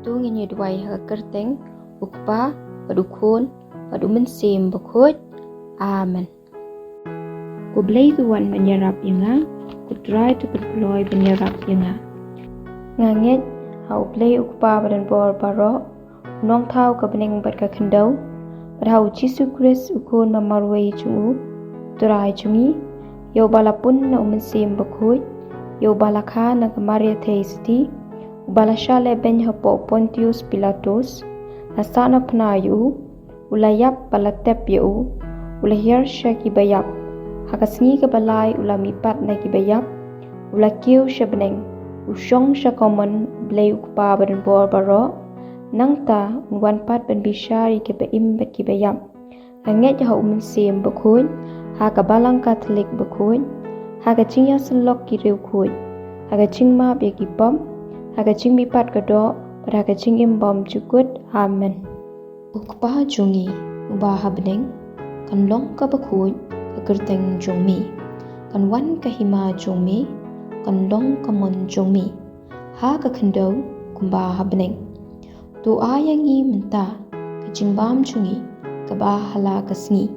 tu ngi dwai ha kerteng ukpa padukun padumen sim bakut amen ku blai tuan menyerap yanga ku try to deploy menyerap yanga nganget hau blai ukpa badan bor baro nong thau ka bening bat ka khendau padhau jisu kris ukun mamarwei chungu turai chungi yo balapun na sim bakut yo balakha na kamaria theisti Balashala ben hapo Pontius Pilatus, nasana pnayu, ulayap balatep yu, ulayar shaki bayap, hakasngi ke balai ulamipat na kibayap, ulakiu shabneng, usyong shakoman blay ukpa badan bor baro, nangta unwan pat ben bishari ke baim bet kibayap, hanget ha umensim bakun, haka balang katolik bakun, haka cingya selok kiriu kun, haka cingma begi pom, Haga cing mipat kado, pada haga cing imbom cukut, amen. Ukpa jungi, ubah bening, kan long ka bakut, ka kerteng jungmi, kan wan ka hima jungmi, kan long ka mon jungmi, ha ka kendo, kumbah bening. Tu ayangi menta, ka cing bam jungi, ka bahala ka sngi,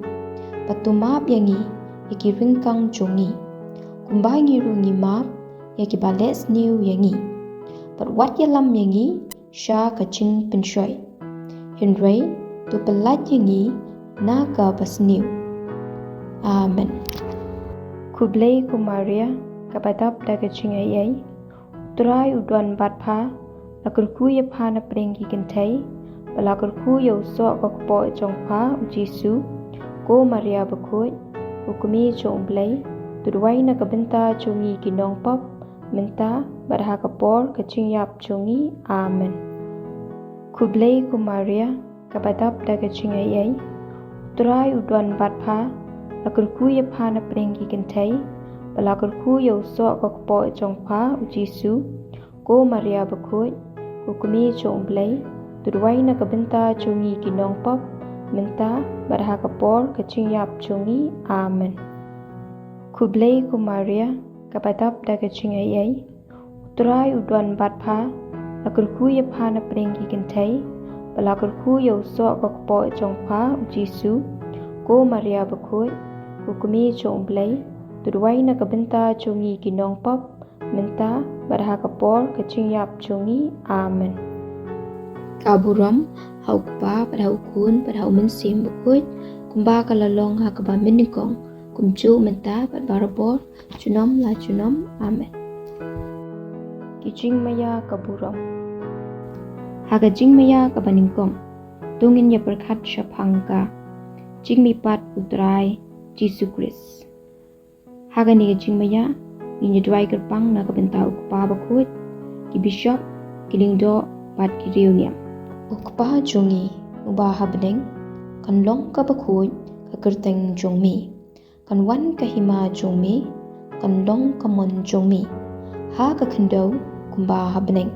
patu map yangi, yaki ringkang jungi, kumbah ngirungi map, yaki bales niu yangi. But what yalam yangi sha kaching penshoy Henry tu pelat yangi naga basniu amen kublai ku Maria kapadap da kaching ayai utrai udwan batpha lakurku ya phana prengi kentai balakurku ya usok kokpo chongpha Jisu ko Maria bakut ukumi chongblai tudwai na kabenta chungi kinong pop minta barha kapor kaching yap chungi amen kublai ku Maria kapadap da kaching ayai utrai udwan batpha lakurku ya phana prengi kentai balakurku ya usok kokpo chongpha Jisu ko Maria bakut ukumi chongblai tudwai na kabenta chungi kinong pop minta barha kapor kaching yap chungi amen kublai ku Maria kapadap da kaching ayai utrai udwan batpha lakurku ya phana prengi kentai balakurku ya usok kokpo chongpha Jisu ko Maria bakut ukumi chongblai tudwai na kabenta chungi kinong pop minta barha kapor kaching yap chungi amen kaburam haukpa pada ukun pada umensim bakut kumba kalalong hakaba minikong kumcu menta bat barabor cunom la cunom amen kijing maya kaburam haga jing maya kabaningkom tungin ya berkat syapangka jing mipat utrai Jisu Kris haga ni jing maya ni dwai kerpang na kabentau kupa bakut ki bishop kilingdo pat kiriuniam ukpa jungi ubah beneng kan long ka bakut ka kerteng jungmi kan wan ka hima jungmi kan long ka mon jungmi ha ka kendo kumba beneng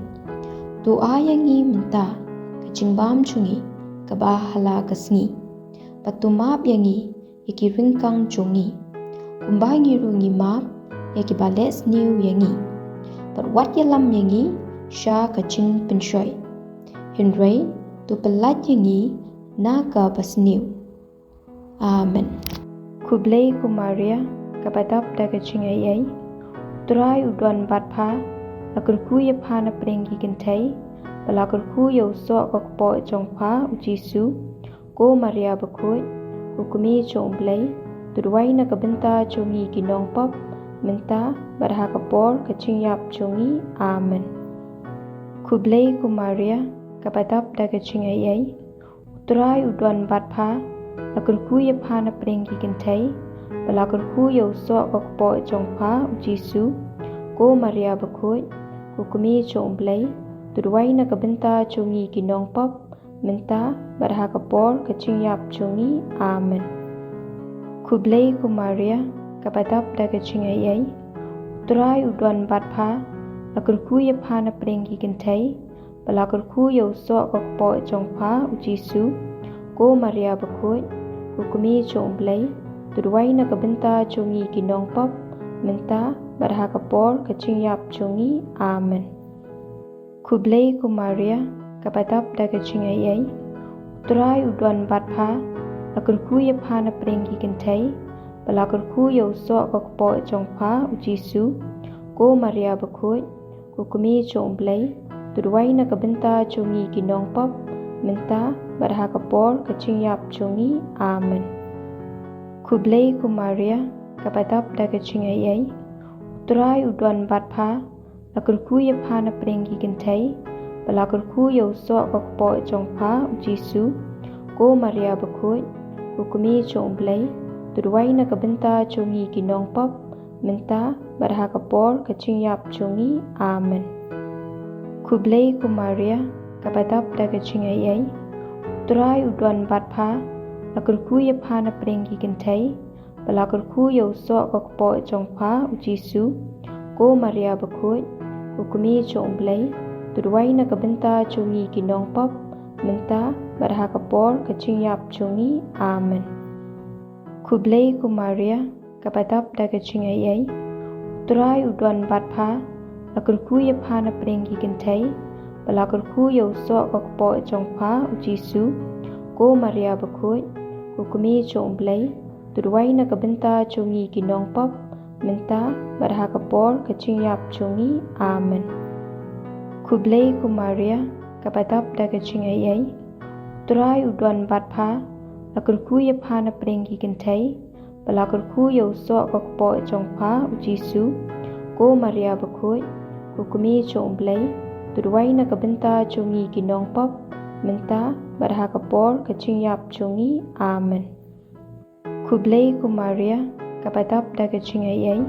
tu ayangi menta ka jingbam chungi ka bahala ka sngi patu map yangi yaki ringkang chungi kumba ngirungi map yaki bales niu yangi but what yalam yangi sha ka ching penshoy Henry tu pelat yangi naga basniu amen kublai ku Maria kapadap da kaching ayai utrai udwan batpha lakurku ya phana prengi kentai balakurku ya usok kokpo chongpha Jisu ko Maria bakut ukumi chongblai tudwai na kabenta chungi kinong pop minta barha kapor kaching yap chungi amen kublai ku Maria kapadap da kaching ayai utrai udwan batpha lakurku ya phana prengi kentai balakurku ya usok kokpo chongpha Jisu ko Maria bakut ukumi chongblai tudwai na kabenta chungi kinong pop minta barha kapor kaching yap chungi amen kublai ku Maria kapadap da kaching ayai utrai udwan batpha lakurku ya phana prengi kentai balakurku ya usok kokpo chongpha Jisu ko Maria bakut ukumi chongblai tudwai na kabenta chungi kinong pop minta barha kapor kaching yap chungi amen kublai ku Maria kapatap daga cingayay utrai udwan batpha lakurkuya phana prengi kentai balakurkuya usok kokpo chongpha ujisu ko Maria bakhuj kukumi chongblay tudway na kabenta chongi kinong pop menta barha kapor kachingyap chongi amen kublay ko Maria kapatap daga cingayay utrai udwan batpha lakurkuya phana prengi kentai balakurkuya usok kokpo chongpha ujisu ko Maria bakhuj kukumi chongblay tudway na kabenta chongi kinong pop menta barha kapor kachingyap chongi amen kublay ko Maria kapatap daga cingayay utrai udwan batpha lakurkuya phana prengi kentai balakurkuya usok kokpo chongpha ujisu ko Maria bakhuj kukumi chongblay tudway na kabenta chongi kinong pop menta barha kapor kachingyap chongi amen kublay ko Maria kapatap daga cingayay utrai udwan batpha lakurkuya phana prengi kentai balakurkuya usok kokpo chongpha ujisu ko Maria bakhuj kukumi chongblay tudway na kabenta chongi kinong pop menta barha kapor kachingyap chongi amen kublay ko Maria kapatap daga cingayay utrai udwan batpha lakurkuya phana prengi kentai balakurkuya usok kokpo chongpha ujisu ko Maria bakhuj kukumi chongblay tudway na kabenta chongi kinong pop menta barha kapor kachingyap chongi amen kublay ko Maria kapatap daga cingayay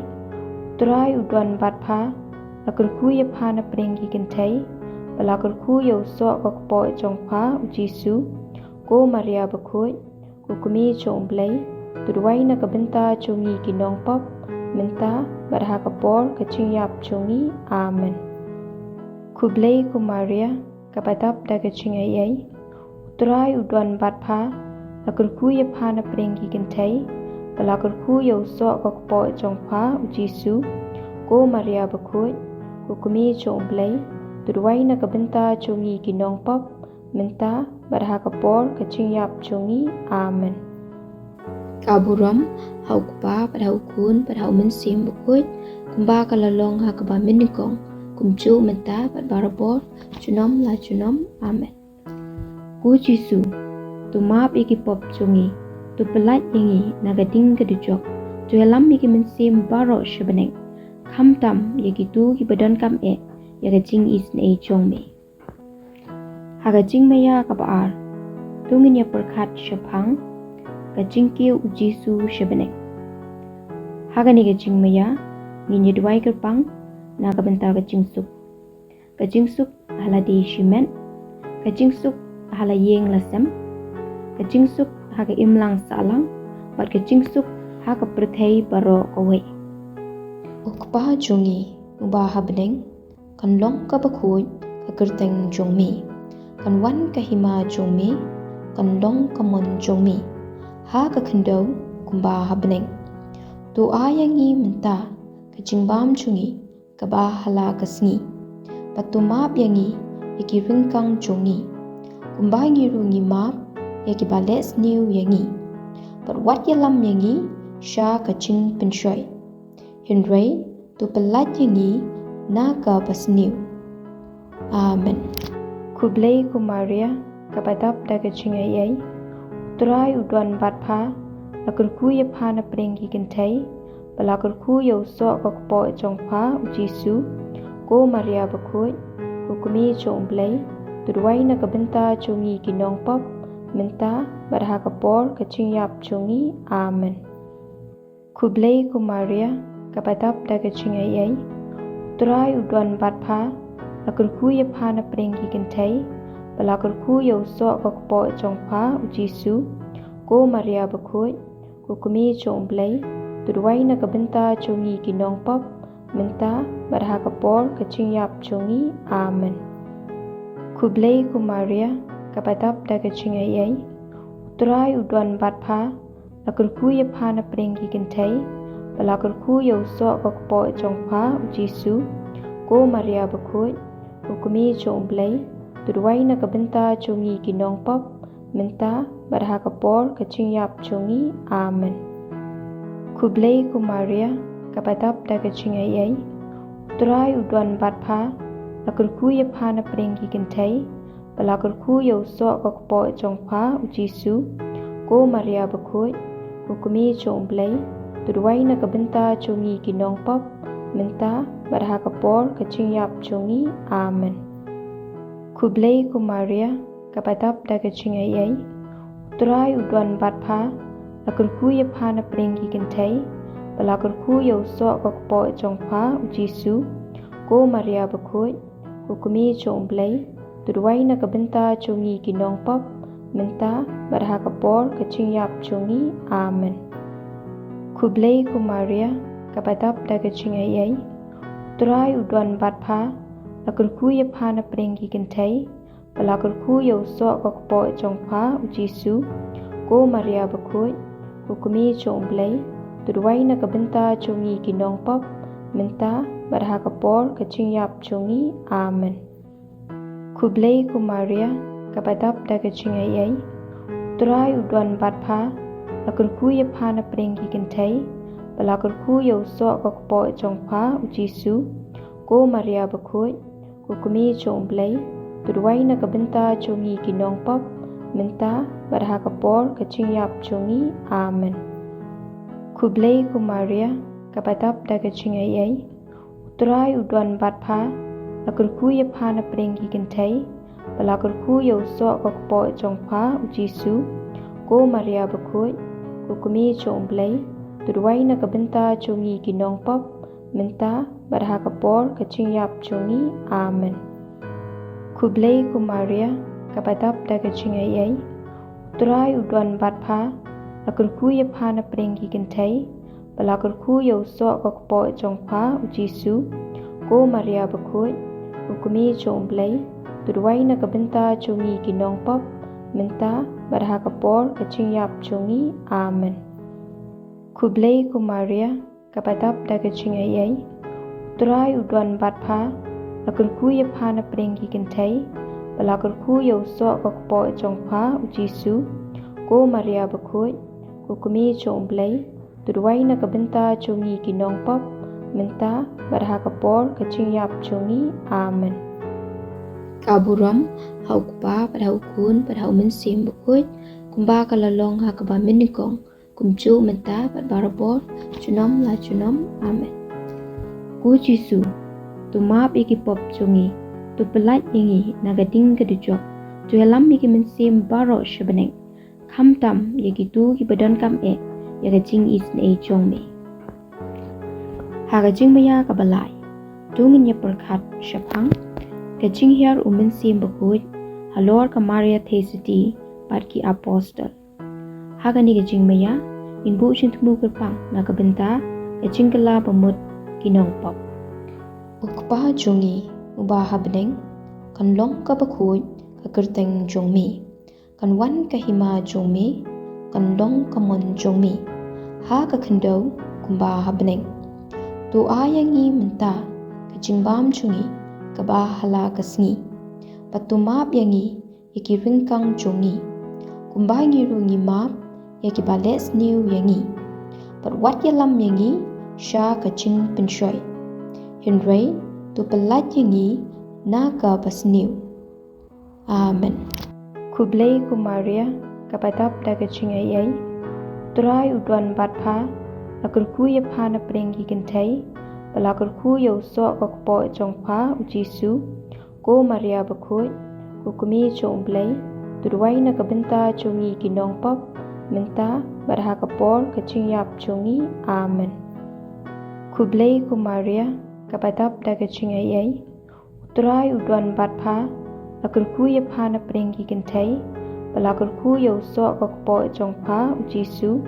utrai udwan batpha lakurkuya phana prengi kentai balakurkuya usok kokpo chongpha ujisu ko Maria bakhuj kukumi chongblay tudway na kabenta chongi kinong pop menta barha kapor kachingyap chongi amen kublay ko Maria kapatap daga cingayay utrai udwan batpha lakurkuya phana prengi kentai balakurkuya usok kokpo chongpha ujisu ko Maria bakhuj kukumi chongblay tudway na kabenta chongi kinong pop menta barha kapor kachingyap chongi amen kaburam haukpa padhaukun padhaumensim bakhuj kumba kalalong hakaba minikong kumchu menta padbarabor chunom la chunom amen ku Jisu tumap ikipop chongi tu pelat ingi nagading kedujok tu alam iki mensim baro shabaneng khamtam yakitu ki badan kam e yagajing isne chongme hagajing maya kabar tungin ya perkhat shapang gajing kiu Jisu shabaneng hagani gajing maya nginye dwai kerpang nagabentar gajing suk haladi shimen gajing suk halayeng lasam gajing suk haga imlang salang bat gajing suk haga perthai baro away ukpa jungi uba habneng kan long ka bakhuj ka kerteng jongmi kan wan ka hima jongmi kan long ka mon jongmi ha ka khando kumba habneng tu ayangi menta ka jingbam chungi ka ba hala kasngi patuma yangi yaki ringkang jongi kumba ngi rungi map yaki bales new yangi but what yalam yangi sha ka ching penshoy hinrei tu pelat yangi na ka pasniu amen kublay ko Maria kapatap daga cingayay utrai udwan batpha lakurkuya phana prengi kentai balakurkuya usok kokpo chongpha ujisu ko Maria bakhuj kukumi chongblay tudway na kabenta chongi kinong pop menta barha kapor kachingyap chongi amen kublay ko Maria kapatap daga cingayay utrai udwan batpha lakurkuya phana prengi kentai balakurkuya usok kokpo chongpha ujisu ko Maria bakhuj kukumi chongblay tudway na kabenta chongi kinong pop menta barha kapor kachingyap chongi amen kublay ko Maria kapatap daga cingayay utrai udwan batpha lakurkuya phana prengi kentai balakurkuya usok kokpo chongpha ujisu ko Maria bakhuj kukumi chongblay tuduai na kabenta chungi kinong pop menta barha kapor kaching yap chungi amen. Kublai ku Maria kapatap da kaching ayay turai udwan batpha lakurku ya phana prengi kintai balakurku ya usok kokpo chongpha ujisu ko Maria bakhoi kukumi chongblai tuduai na kabenta chungi kinong pop menta barha kapor kaching yap chungi amen. Kublai ku Maria kapatap da kaching ayay turai udwan batpha lakurku ya phana prengi kintai balakurku ya usok kokpo chongpha ujisu ko Maria bakhoi kukumi chongblai tuduai na kabenta chungi kinong pop menta barha kapor kaching yap chungi amen. Kublai ku Maria kapatap da kaching ayay turai udwan batpha lakurku ya phana prengi kintai balakurku ya usok kokpo chongpha ujisu ko Maria bakhoi kukumi chongblai tuduai na kabenta chungi kinong pop menta barha kapor kaching yap chungi amen. Kublai ku Maria kapatap da kaching ayay turai udwan batpha lakurku ya phana prengi kintai balakurku ya usok kokpo chongpha ujisu ko Maria bakhoi kukumi chongblai tuduai na kabenta chungi kinong pop menta barha kapor kaching yap chungi amen. Kublai ku Maria kapatap da kaching ayay turai udwan batpha lakurku ya phana prengi kintai balakurku ya usok kokpo chongpha ujisu ko Maria bakhoi kukumi chongblai tuduai na kabenta chungi kinong pop menta barha kapor kaching yap chungi amen. Kublai ku Maria kapatap da kaching ayay turai udwan batpha lakurku ya phana prengi kintai balakurku ya usok kokpo chongpha ujisu ko Maria bakhoi kukumi chongblai tuduai na kabenta chungi kinong pop menta barha kapor kaching yap chungi amen. Kublai ku Maria kapatap da kaching ayay turai udwan batpha lakurku ya phana prengi kintai balakurku ya usok kokpo chongpha ujisu ko Maria bakhoi kukumi chongblai tuduai na kabenta chungi kinong pop menta barha kapor kaching yap chungi amen. Kaburam haukpa pada ukun pada umensim bukut kumba kalalong hakaba minikong kumcu menta pada barabor cunom la cunom amen. Ku Jisu tu maap iki pop chungi tu pelat ingi nagading kedujok tu helam iki mensim baro shabeneng kamtam yaki tu ki badan kam yaga jing is na chong me haga jing maya kabalai tungin ya perkat syapang kajing hiar umensim bakut halor ka Maria Thesiti parki apostol haga ni kajing maya in bu chin tumu kerpang na kabenta kajing kala pamut kinong pop ukpa jungi ubah beneng kan long ka bakut ka kerteng jongmi kan wan ka hima jongmi kan long ka mon jongmi ha ka kendo kumba beneng tu ayangi menta kajing bam jungi kaba hala kasngi patumap yangi yaki ringkang jongi kumba ngi rungi map yaki bales new yangi pat wat yalam yangi sha kaching penshoy henry tu pelat yangi na ka basniu amen. Kublai ku Maria kapatap da kaching ayay turai udwan batpha lakurku ya phana prengi kintai balakurku ya usok kokpo chongpha ujisu ko Maria bakhoi kukumi chongblai tuduai na kabenta chungi kinong pop menta barha kapor kaching yap chungi amen. Kublai ku Maria kapatap da kaching ayay turai udwan batpha lakurku ya phana prengi kintai balakurku ya usok kokpo chongpha ujisu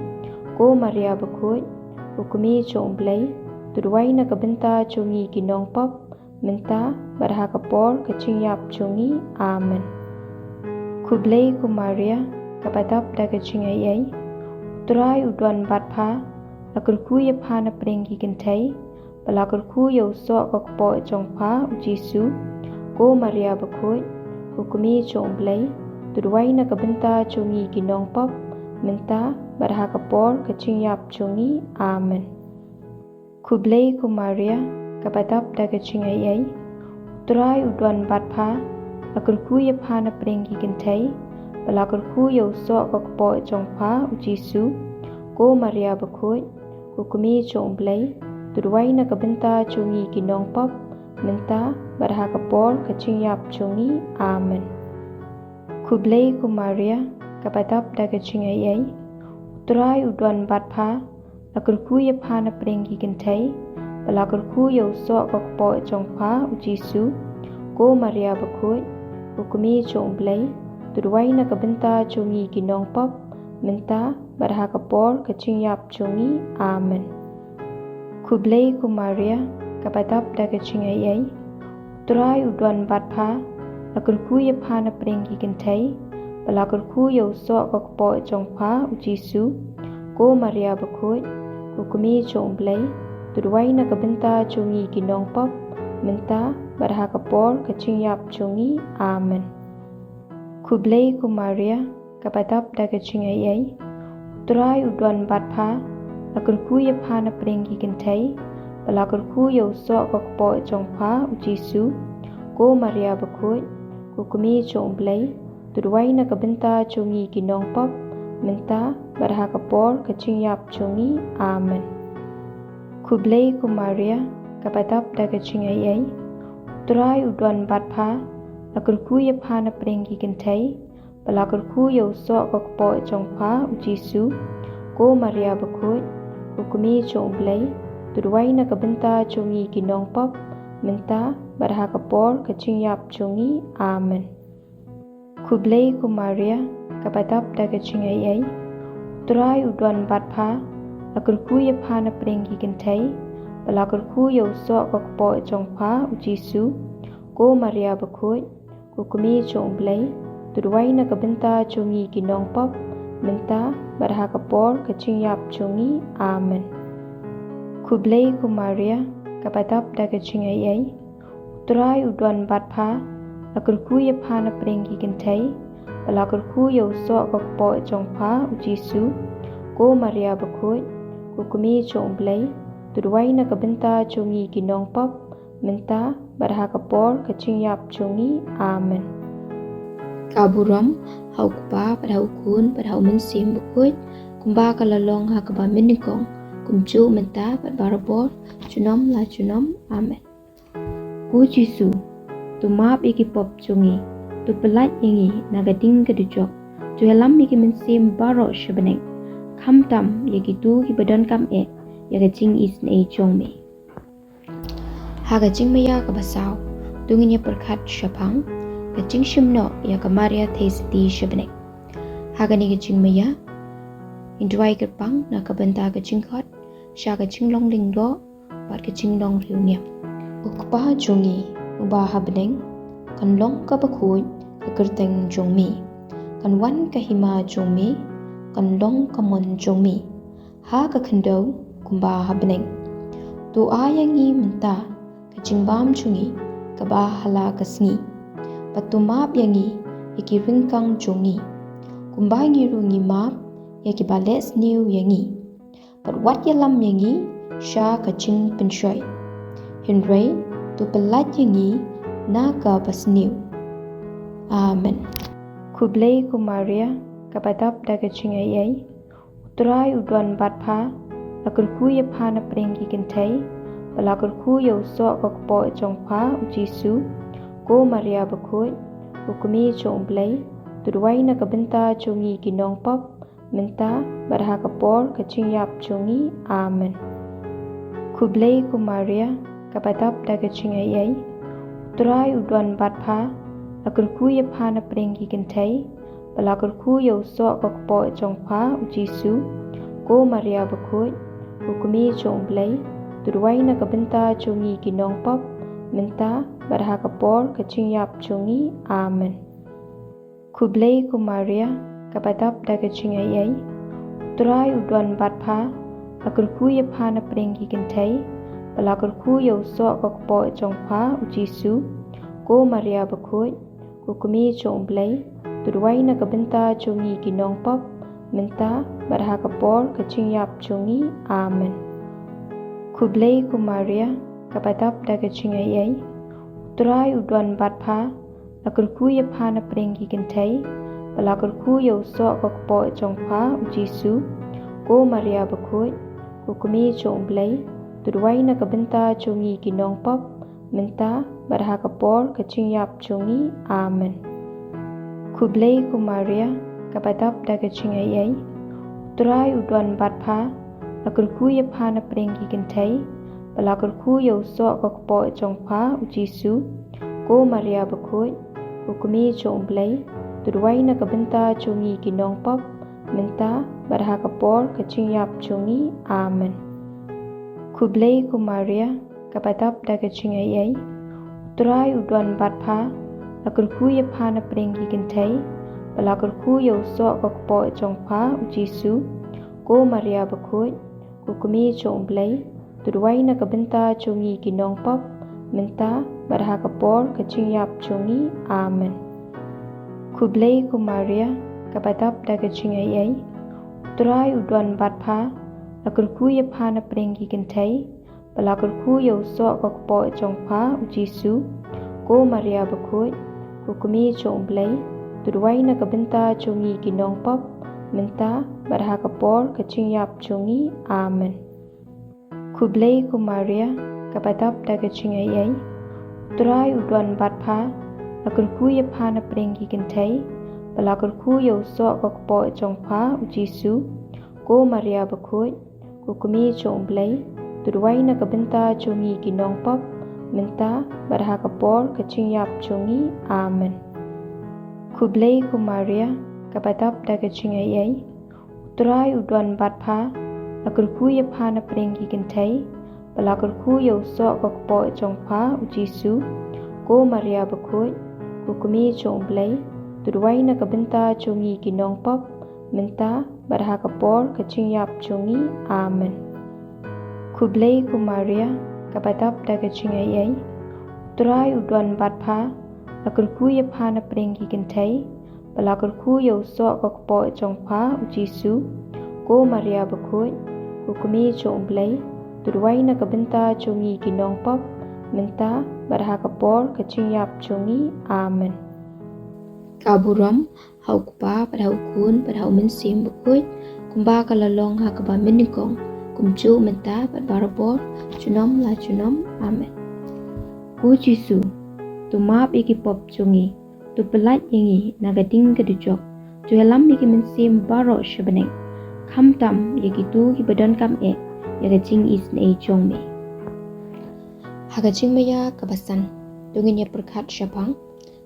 ko Maria bakhoi kukumi chongblai tuduai na kabenta chungi kinong pop menta barha kapor kaching yap chungi amen. Kublai ku Maria kapatap da kaching ayay turai udwan batpha lakurku ya phana prengi kintai balakurku ya usok kokpo chongpha ujisu ko Maria bakhoi kukumi chong blay, tuduay na kabenta chongi ginong pop, menta barhakapor kaching yap chongi, amen. Kublay ku Maria, kapatap da kaching ay, turay udwan batpa, akurku yapha na pringgi gintay, balakurku yaw so kakpo chong pa ujisu, ko Maria bakut, kukumi chong blay, tuduay na kabenta chongi ginong pop, menta barhakapor kaching yap chongi, amen. Kublay ku Maria, kapatap da kaching ay, turay udwan batpa, akurku yapha na pringgi gintay, balakurku yaw so kakpo chong pa ujisu, ko Maria bakut, kukumi chong blay, tuduay na kabenta chongi ginong pop, menta barhakapor kaching yap chongi, amen. Kublay ku Maria, kapatap da kaching ay, turay udwan batpa, akurku yapha na pringgi gintay, balakurku yaw so kakpo chong pa ujisu, ko Maria bakut, kukumi chong blay, tuduay na kabenta chongi ginong pop, menta barhakapor kaching yap chongi, amen. Kublay ku Maria, kapatap da kaching ay, turay udwan batpa, akurku yapha na pringgi gintay, balakurku yaw so kakpo chong pa ujisu, ko Maria bakut, kukumi chong blay, tuduay na kabenta chongi ginong pop, menta barhakapor kaching yap chongi, amen. Kublay ku Maria, kapatap da kaching ay, turay udwan batpa, akurku yapha na pringgi gintay, balakurku yaw so kakpo chong pa ujisu, ko Maria bakut, kukumi chong blay, tuduay na kabenta chongi ginong pop, menta barhakapor kaching yap chongi, amen. Kublay ku Maria, kapatap da kaching ay, turay udwan batpa, akurku yapha na pringgi gintay, balakurku yaw so kakpo chong pa ujisu, ko Maria bakut, kukumi chong blay, tuduay na kabenta chongi ginong pop, menta barhakapor kaching yap chongi, amen. Kublay ku Maria, kapatap da kaching ay, turay udwan batpa, akurku yapha na pringgi gintay, balakurku yaw so kakpo chong pa ujisu, ko Maria bakut, kukumi chong blay, tuduay na kabenta chongi ginong pop, menta barhakapor kaching yap chongi, amen. Kaburam, haukpa pada hukun pada mensim bukut, kumba kalalong hakaba menikong, kumcu menta pada barabor, junom la junom, amen. Ku Jisu, tu maap iki pop chongi, tu pelat yangi nagading kedujok, tu helam iki mensim baro syabeneng, kam tam yaki tu ki badan kam yaga jing isn chong me. Haga jing maya kabasaw, tunginya perkat syapang, kajing shimno ya kamaria thesiti shabnek. Haga ni kajing maya, indwai kerpang na kabenta kajing khot, sha kajing long lingdo, pat kajing long riunya. Ukpa jongi, uba habneng, kan long kabakhoy, kakerteng jongmi, kan wan kahima jongmi, kan long kamon jongmi. Ha kakendo, kumba habneng. Tu ayangi menta, kajing bam jongi, kaba hala kasngi. Patumap yangi, yaki ringkang jongi. Kumba ngirungi map, yaki bales niu yangi. Pat wat yalam yangi, sha kaching penshoy. Henry, tu pelat yangi, naga bas niu. Amen. Kublay ku Maria, kapatap da kaching ay, turay udwan batpa, akurku yapha na pringgi gintay, balakurku yaw so kakpo chong pa ujisu, ko Maria bakut, kukumi chong blay, tuduay na kabenta chongi ginong pop, menta barhakapor kaching yap chongi, amen. Kublay ku Maria, kapatap da kaching ay, turay udwan batpa, akurku yapha na pringgi gintay, balakurku yaw so kakpo chong pa ujisu, ko Maria bakut, kukumi chong blay, tuduay na kabenta chongi ginong pop, menta barhakapor kaching yap chongi, amen. Kublay ku Maria, kapatap da kaching ay, turay udwan batpa, akurku yapha na pringgi gintay, balakurku yaw so kakpo chong pa ujisu, ko Maria bakut, kukumi chong blay, tuduay na kabenta chongi kinong pop, menta baraha kapor kaching yap chongi, amen. Kublay ku Maria, kapatap da kaching ayay, uturay udwan batpa, lakurku yapha na pringgi kintay, palakurku yaw so kakpo chong pa ujisu, ko Maria bakut, kukumi chong blay, tuduay na kabenta chongi kinong pop, menta baraha kapor kaching yap chongi, amen. Kublay ku Maria, kapatap da kaching ayay, uturay udwan batpa, lakurku yapha na pringgi kintay, palakurku yaw so kakpo chong pa ujisu, ko Maria bakut, kukumi chong blay, tuduay na kabenta chongi kinong pop, menta baraha kapor kaching yap chongi, amen. Kublay ku Maria, kapatap da kaching ayay, uturay udwan batpa, lakurku yapha na pringgi kintay, palakurku yaw so kakpo chong pa ujisu, ko Maria bakut, kukumi chong blay, tuduay na kabenta chongi kinong pop, menta baraha kapor kaching yap chongi, amen. Kublay ku Maria, kapatap da kaching ayay, uturay udwan batpa, lakurku yapha na pringgi kintay, palakurku yaw so kakpo chong pa ujisu, ko Maria bakut, kukumi chong blay, tuduay na kabenta chongi kinong pop, menta baraha kapor kaching yap chongi, amen. Kublay ku Maria, kapatap da kaching ayay, uturay udwan batpa, lakurku yapha na pringgi kintay, palakurku yaw so kakpo chong pa ujisu, ko Maria bakut, kukumi chong blay, tuduay na kabenta chongi kinong pop, menta baraha kapor kaching yap chongi, amen. Kublay ku Maria, kapatap da kaching ayay, uturay udwan batpa, lakurku yapha na pringgi kintay, palakurku yaw so kakpo chong pa ujisu, ko Maria bakut, kukumi chong blay, tuduay na kabenta chongi kinong pop, menta baraha kapor kaching yap chongi, amen. Kublay ku Maria, kapatap da kaching ayay, uturay udwan batpa, lakurku yapha na pringgi kintay, palakurku yaw so kakpo chong pa ujisu, ko Maria bakut, kukumi chong blay, tuduay na kabenta chongi kinong pop, menta baraha kapor kaching yap chongi, amen. Kaburam, haukpa pada hukun pada mensim bakut, kumba kalalong hakaba menikong, kumcu menta pada barabor, cunom la cunom, amen. Ku Jisu, tu maaf iki pop chongi, tu pelat yangi nagading kedujok, tu helam iki mensim baro sebeneng, kam tam yaki tu ki badan kam yaga jing is na chong me. Haga jing maya kabasan, dungin ya perkat syapang,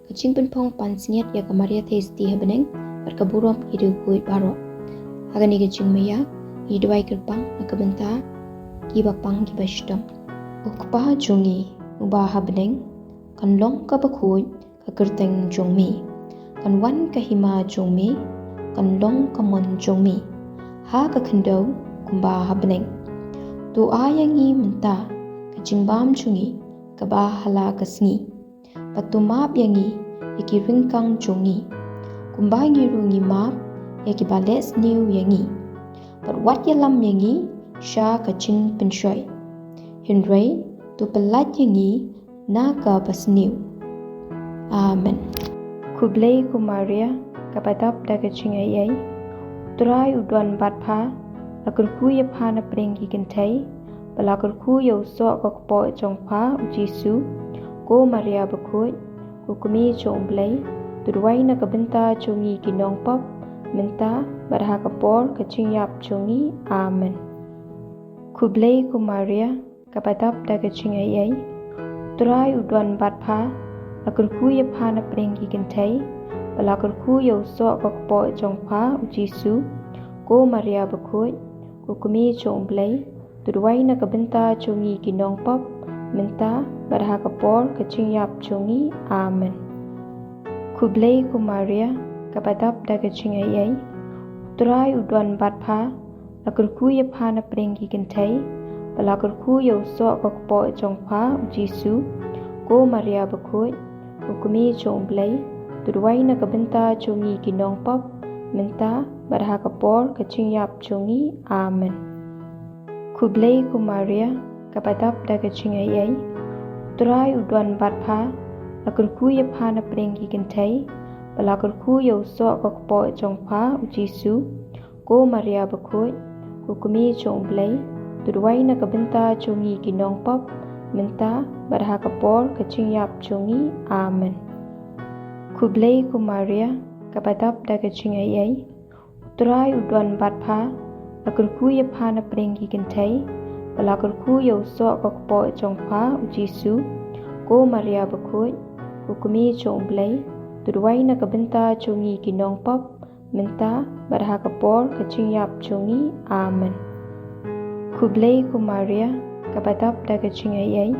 kacing penpong pansniat ya kamaria testi habeneng, berkaburom hidu kuit baro. Haga ni kacing maya, hiduai kerpang nakabenta, kibapang kibashdom. Ukpa jongi, ubah habeneng, kan long kabakut, kakerteng jongmi, kan wan kahima jongmi, kan long kamon jongmi. Ha kakendau, kumba habeneng. Tu ayangi menta, kacing bam chungi, kabah hala kasngi. Patu map yangi, iki ringkang chungi. Kumba ngirungi map, yaki bales niu yangi. Perwat yalam yangi, sya kacing pensyoy. Hinray, tu pelat yangi, naga pasniu. Amen. Kublay ku Maria, kapatap da kacing ayay, uturay udwan batpa, lakurku yapha na pringgi kintay, palakurku yaw so kakpo chong pa ujisu, ko Maria bakut, kukumi chong blay, tuduay na kabenta chongi kinong pop, menta baraha kapor kaching yap chongi, amen. Kublay ku Maria, kapatap da kaching ayay, uturay udwan batpa, lakurku yapha na pringgi kintay, palakurku yaw so kakpo chong pa ujisu, ko Maria bakut, kukumi chong blay, tuduay na kabenta chongi kinong pop, menta baraha kapor kaching yap chongi, amen. Kublay ku Maria, kapatap da kaching ayay, uturay udwan batpa, lakurku yapha na pringgi kintay, palakurku yaw so kakpo chong pa ujisu, ko Maria bakut, kukumi chong blay, tuduai na kabenta chungi kinong pop menta badha kapor kaching yap chungi amen. Kublei ku Maria kapadap da kaching ayai utrai udwan batpha lakurku ya pha na prengi kentai balakurku ya uso kokpo chongpha ujisu ko Maria bakhoi kukumi chong blai tuduai na kabenta chungi kinong pop menta badha kapor kaching yap chungi amen. Kublei ku Maria kapadap da kaching ayai utrai udwan batpha lakurku ya pha na prengi kentai balakurku ya uso kokpo chongpha ujisu ko Maria bakhoi kukumi chong blai tuduai na kabenta chungi kinong pop menta badha kapor kaching yap chungi amen. Kublei ku Maria kapadap da kaching ayai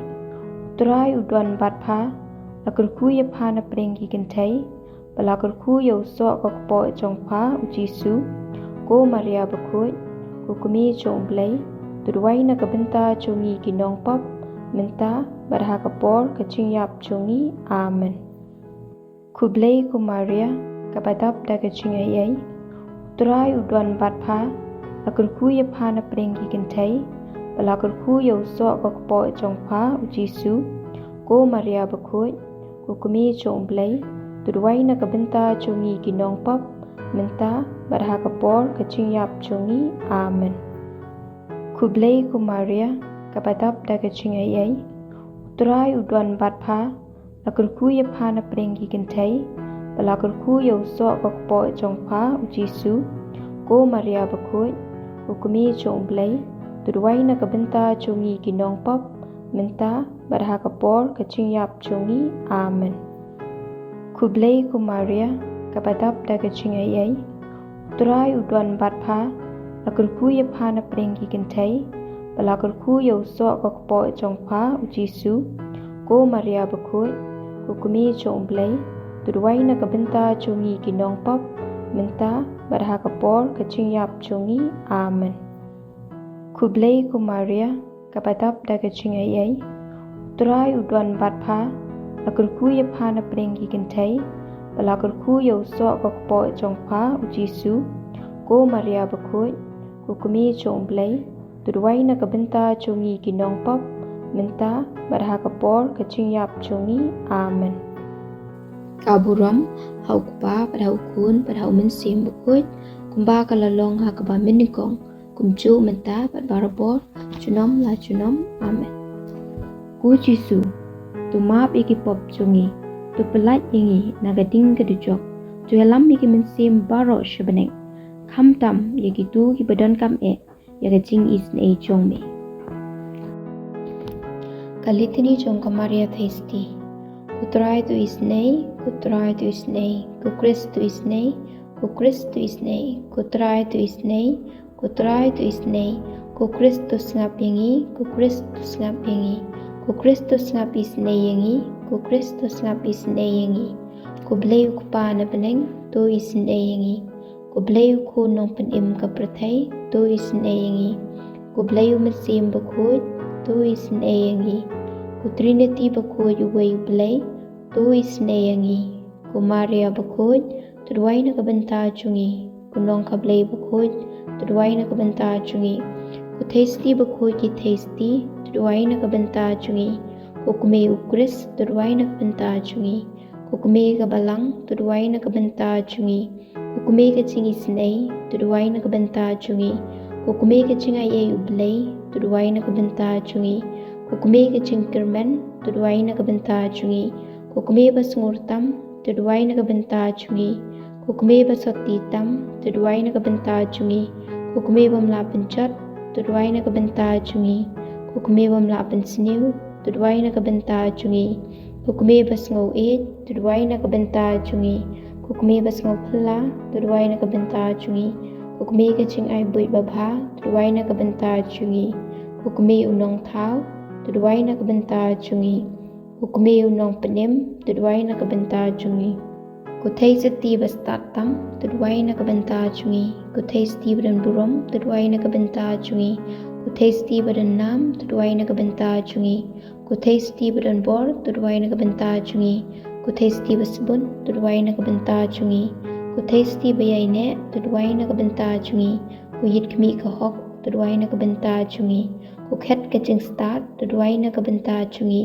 utrai udwan batpha lakurku ya pha na prengi kentai balakurku ya uso kokpo chongpha ujisu ko Maria bakhoi kukumi chong blai tuduai na kabenta chungi kinong pop menta badha kapor kaching yap chungi amen. Kublei ku Maria kapadap da kaching ayai utrai udwan batpha lakurku ya pha na prengi kentai balakurku ya uso kokpo chongpha ujisu ko Maria bakhoi kukumi chong blai tuduai na kabenta chungi kinong pop menta badha kapor kaching yap chungi amen. Kublei ku Maria kapadap da kaching ayai utrai udwan batpha lakurku ya pha na prengi kentai balakurku ya uso kokpo chongpha ujisu ko Maria bakhoi kukumi chong blai tuduai na kabenta chungi kinong pop menta badha kapor kaching yap chungi amen. Kublei ku Maria kapadap da kaching ayai utrai udwan batpha lakurku ya pha na prengi kentai balakurku ya uso kokpo chongpha ujisu ko Maria bakhoi kukumi chong blai tuduai na kabenta chungi kinong pop menta badha kapor kaching yap chungi amen. Kublei ku Maria kapadap da kaching ayai utrai udwan batpha lakurku ya pha na prengi kentai balakurku ya uso kokpo chongpha ujisu ko Maria bakhoi kukumi chong blai tuduai na kabenta chungi kinong pop menta badha kapor kaching yap chungi amen. Kaburam haukpa pada ukun pada umen sim bukut kumba kalalong hakaba minikong kumcu menta pad barabor chunom la chunom amen. Ku Jisu tu map iki pop chungi tu pelat yangi nagading kedujok tu helam iki mensim baro shabaneng kham tam yaki tu ki badan kam e yaga jing is ne chong me kalitini chong ka Maria thesti kutrai tu is nei kutrai tu is nei ku Kristu is nei ku Kristu is nei kutrai tu is nei kutrai tu is nei ku Kristus ngap yangi ku Kristus ngap yangi ku Kristus ngap is nei yangi ku Kristus ngap is nei yangi ku blei ku pa na beneng tu is nei yangi ku blei ku nong pen im ka prathai tu is nei yangi ku blei mesim bakhoi tu is nei yangi ku Trinity bakhoi uwei blei tu is nei yangi ku Maria bakhoi tuduai na kabenta chungi ku nong ka blei bakhoi tuduai na kabenta chungi ku Thesti bakhoi ki Thesti tuduai na kabenta chungi ku kume ukris tuduai na kabenta chungi ku kume ka balang tuduai na kabenta chungi ku kume ka chingi snei tuduai na kabenta chungi ku kume ka chingai e ublei tuduai na kabenta chungi ku kume ka chingkermen tuduai na kabenta chungi ku kume basngurtam tuduai na kabenta chungi ku kume basoti tam tuduai na kabenta chungi ku kume bamla penchat tuduai na kabenta chungi ku kume bamla pensniu tuduai na kabenta chungi ku kume basngau e tuduai na kabenta chungi ku kume basngau phla tuduai na kabenta chungi ku kume ka ching ai bui babha tuduai na kabenta chungi ku kume unong thau tuduai na kabenta chungi ku kume unong penem tuduai na kabenta chungi ku thai sati bastatam tuduai na kabenta chungi ku thai sti badan burom tuduai na kabenta chungi ku thai sti badan nam tuduai na kabenta chungi ku thai sti badan bor tuduai na kabenta chungi ku thesti basbun tudwai na kabenta chungi ku thesti bayai ne tudwai na kabenta chungi ku yit kmi ka hok tudwai na kabenta chungi ku khet ka ching start tudwai na kabenta chungi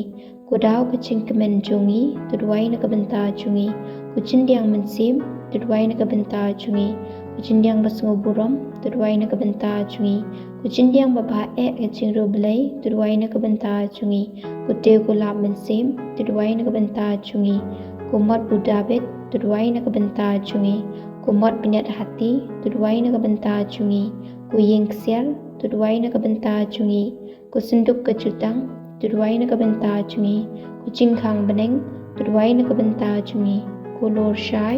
ku daw ka ching kemen chungi tudwai na kabenta chungi ku chindiang mensim tudwai na kabenta chungi ku chindiang basngo buram tudwai na kabenta chungi ku chindiang baba e ka ching ro blai tudwai na kabenta chungi ku te ku lab mensim tudwai na kabenta chungi ku mat budabet tudwai na kabenta chungi ku mat pinyat hati tudwai na kabenta chungi ku yeng ksiar tudwai na kabenta chungi ku senduk ka jutang tudwai na kabenta chungi ku chingkhang beneng tudwai na kabenta chungi ku lor shai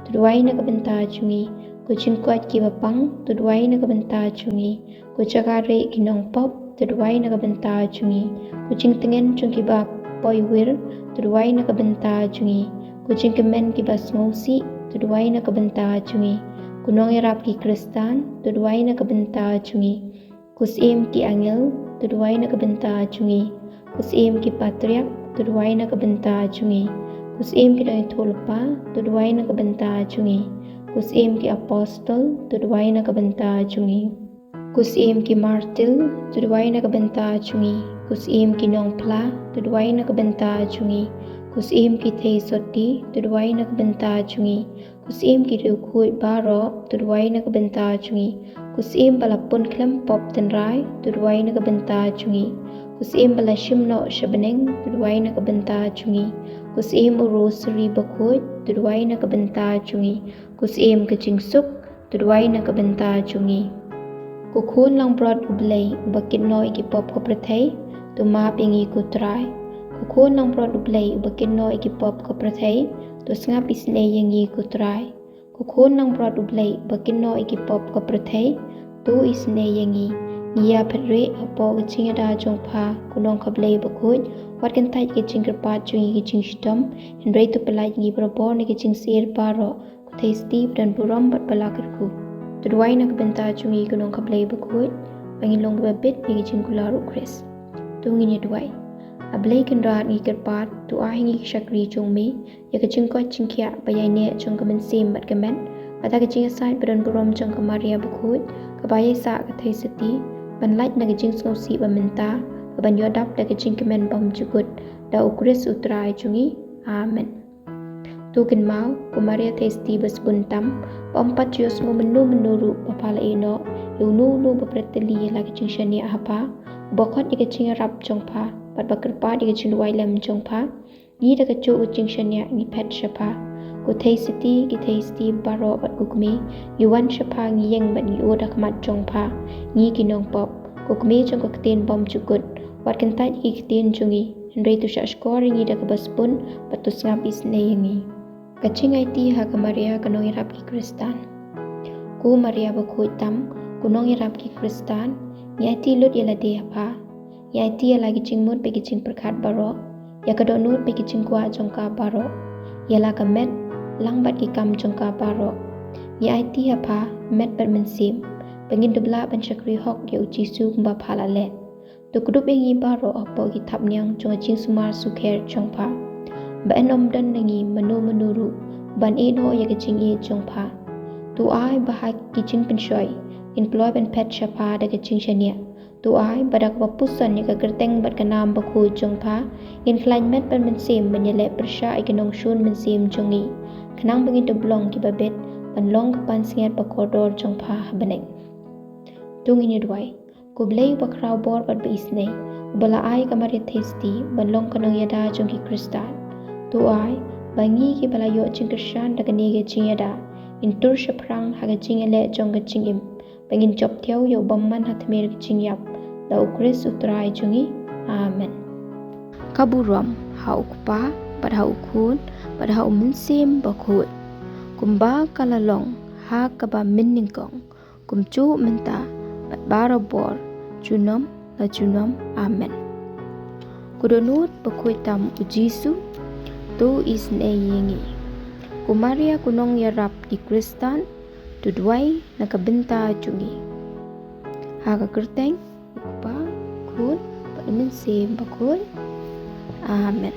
tudwai na kabenta chungi ku chingkwat ki bapang tudwai na kabenta chungi ku chakare kinong pop tudwai na kabenta chungi ku chingtengen chungki bab poi wir tudwai na kabenta chungi ku chingkemen ki basngausi tudwai na kabenta chungi ku nong yarap ki kristan tudwai na kabenta chungi ku sim ki angel tudwai na kabenta chungi ku sim ki patriark tudwai na kabenta chungi ku sim ki dai tholpa tudwai na kabenta chungi ku sim ki apostol tudwai na kabenta chungi ku sim ki martil tudwai na kabenta chungi ku sim ki nongpla tudwai na kabenta chungi ku sim ki thei soti tudwai na kabenta chungi ku sim ki rukhui baro tudwai na kabenta chungi ku sim bala pun klem pop tenrai tudwai na kabenta chungi ku sim bala shimno shabeneng tudwai na kabenta chungi ku sim rosary bakhoi tudwai na kabenta chungi ku sim ka chingsuk tudwai na kabenta chungi ku khun lang brod ublei bakit noi ki pop ko prathai tu ma pingi ku trai ku khun lang brod ublei bakit noi ki pop ko prathai tu snga pisne yengi ku trai ku khun lang brod ublei bakit noi ki pop ko prathai tu isne yengi ngia phre apo chinga da jongpha kunong khablei bakhoi wat kan tai ki chingkrpa chungi ki chingstom henrei tu pelai ngi probor ni ki chingsir paro ku thei steve dan buram bat palakarku tudwai na kabenta chungi kunong khablei bakhoi bangin long ba bit ni ki chingkularu chris tungi ni duai ablei kan rat ngi kerpat tu a hingi shakri chungmi ya ka chingko chingkhya bayai ne chung kamen sim bat kamen ata ka ching asai badan buram chung kamaria bakhoi ka bayai sa ka thei sati ban lait na ka ching sngau si ba menta ka ban yodap da ka ching kamen bam chukut da ukris utrai chungi amen tu kan mau kumaria testi bas buntam pampat yos ngo menu papala ino yunu nu bapreteli la ka ching shani apa bokot di ka ching rap chongpha pat bakrpa di ka ching wai lam chongpha ni da ka chu ching shani ni pet shapa ku thei siti ki thei sti baro bat kukmi yuan shapa ngi yeng bat ngi oda kmat chongpha ni ki nong pop kukmi chong ka ten bom chukut wat kan tai ki ten chungi rei tu sha scoring ni da ka baspun patus ngap is ne yengi kaching IT ha ka Maria kanong irap ki kristan ku Maria ba khoi tam kunong irap ki kristan ni IT lut yala de pa ya IT yala ki ching mut pe ki ching prakhat baro ya ka do nut pe ki ching kwa chongka baro yala ka met lang bat ki kam chongka baro ya IT ha pa met per mensim pengin dubla ban chakri hok ye uchi su ba phala le to kudup engi baro apo ki thap nyang chong ching sumar su kher chongpa ba enom dan nangi manu manuru ban e no ya ka ching e chongpa tu ai ba ha ki ching pen shoi employ ban pet chapa da ka ching shania tu ai ba dak ba pusan ni ka kerteng bat ka nam ba khu chongpa in klain met ban men sim ban yele persha ai kinong shun men sim chongi khnang bangin to blong ki ba bet ban long ka pan singet ba kodor chongpa baneng tungi ni duai ku blei ba kraw bor bat ba isne bala ai ka mari thesti ban long kanong yada chongki kristan tu ai bangi ki bala yo ching kristan da ka ne ge ching yada in tur shaprang ha ga ching ele chong ga ching im bangin chop theo yo bamman ha thmer ga ching yap da ukris utrai chungi amen kaburam ha ukpa bat ha ukun bat ha minsim ba khut kumba kalalong ha ka ba minningkong kumchu menta bat barabor chunam la chunam amen kudonut bakhoi tam ujisu tu isne yengi kumaria kunong yarap di kristan tudwai nakabenta chungi haga kerteng ukpa kun padamin sim bakhoi amen